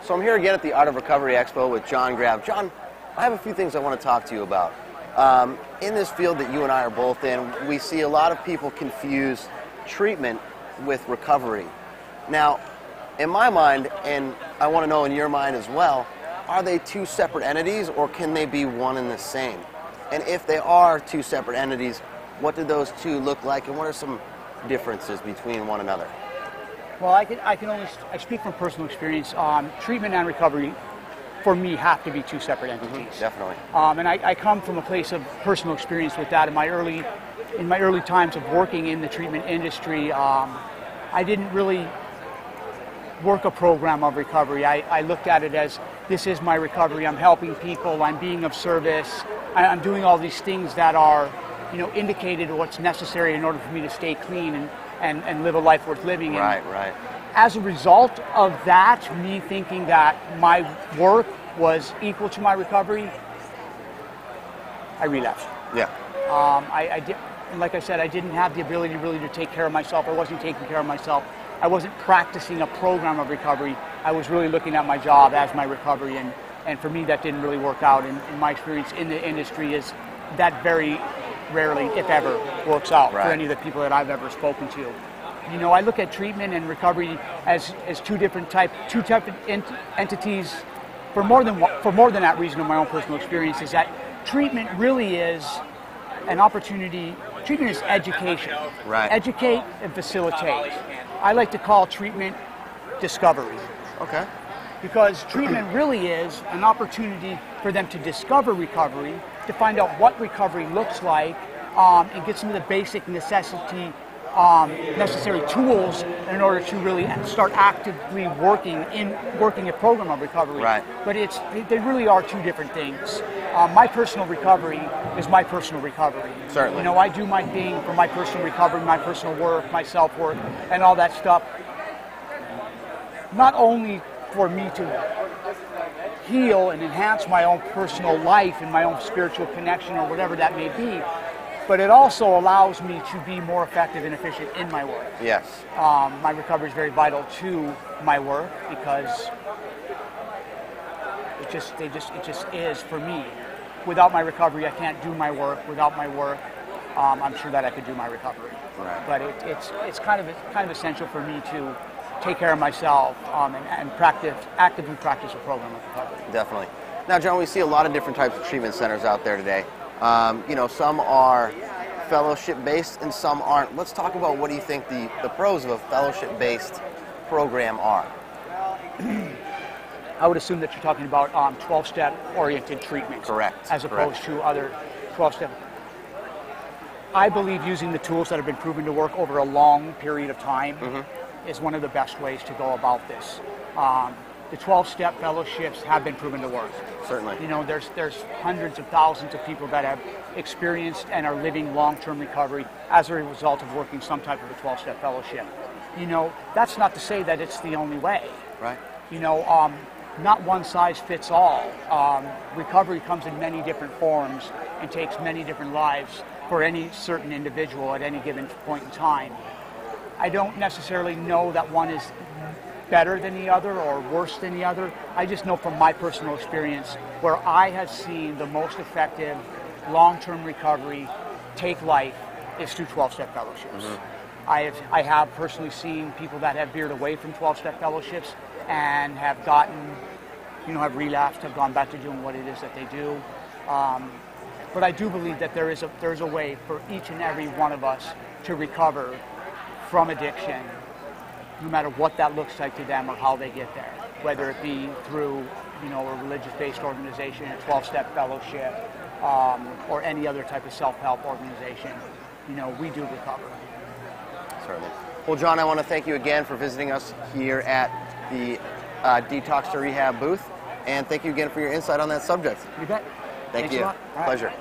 So I'm here again at the Art of Recovery Expo with John Grab. John, I have a few things I want to talk to you about. In this field that you and I are both in, we see a lot of people confuse treatment with recovery. Now, in my mind, and I want to know in your mind as well, are they two separate entities or can they be one and the same? And if they are two separate entities, what do those two look like and what are some differences between one another? Well, I speak from personal experience. Treatment and recovery, for me, have to be two separate entities. Definitely. And I come from a place of personal experience with that. In my early times of working in the treatment industry, I didn't really work a program of recovery. I looked at it as, this is my recovery. I'm helping people. I'm being of service. I'm doing all these things that are, indicated what's necessary in order for me to stay clean and live a life worth living. Right. As a result of that, me thinking that my work was equal to my recovery, I relapsed. Yeah. And like I said, I didn't have the ability really to take care of myself. I wasn't taking care of myself. I wasn't practicing a program of recovery. I was really looking at my job as my recovery, and for me that didn't really work out. And my experience in the industry is that very rarely, if ever, works out for any of the people that I've ever spoken to. I look at treatment and recovery as two different entities for more than that reason. In my own personal experience, is that treatment really is an opportunity. Treatment is education. Right. Educate and facilitate. I like to call treatment discovery. Okay. Because treatment really is an opportunity for them to discover recovery, to find out what recovery looks like, and get some of the basic necessary tools in order to really start actively working a program of recovery. Right. But they really are two different things. My personal recovery is my personal recovery. Certainly. I do my thing for my personal recovery, my personal work, my self-work, and all that stuff. Not only for me to heal and enhance my own personal life and my own spiritual connection or whatever that may be, but it also allows me to be more effective and efficient in my work. Yes. My recovery is very vital to my work because it just is for me. Without my recovery, I can't do my work. Without my work, I'm sure that I could do my recovery. Right. But it's kind of essential for me to take care of myself and actively practice a program of recovery. Definitely. Now, John, we see a lot of different types of treatment centers out there today. Some are fellowship-based and some aren't. Let's talk about what do you think the pros of a fellowship-based program are? I would assume that you're talking about 12-step oriented treatment. Correct. As opposed to other 12-step. I believe using the tools that have been proven to work over a long period of time is one of the best ways to go about this. The 12-step fellowships have been proven to work. Certainly. There's hundreds of thousands of people that have experienced and are living long-term recovery as a result of working some type of a 12-step fellowship. That's not to say that it's the only way. Right. Not one size fits all. Recovery comes in many different forms and takes many different lives for any certain individual at any given point in time. I don't necessarily know that one is better than the other or worse than the other. I just know from my personal experience where I have seen the most effective long-term recovery take life is through 12-step fellowships. I have personally seen people that have veered away from 12-step fellowships and have gotten, have relapsed, have gone back to doing what it is that they do. But I do believe that there is a way for each and every one of us to recover from addiction, no matter what that looks like to them or how they get there, whether it be through a religious-based organization, a 12-step fellowship, or any other type of self-help organization. We do recover. Certainly. Well, John, I want to thank you again for visiting us here at the Detox to Rehab booth, and thank you again for your insight on that subject. You bet. Thank Thanks you. a lot. Pleasure.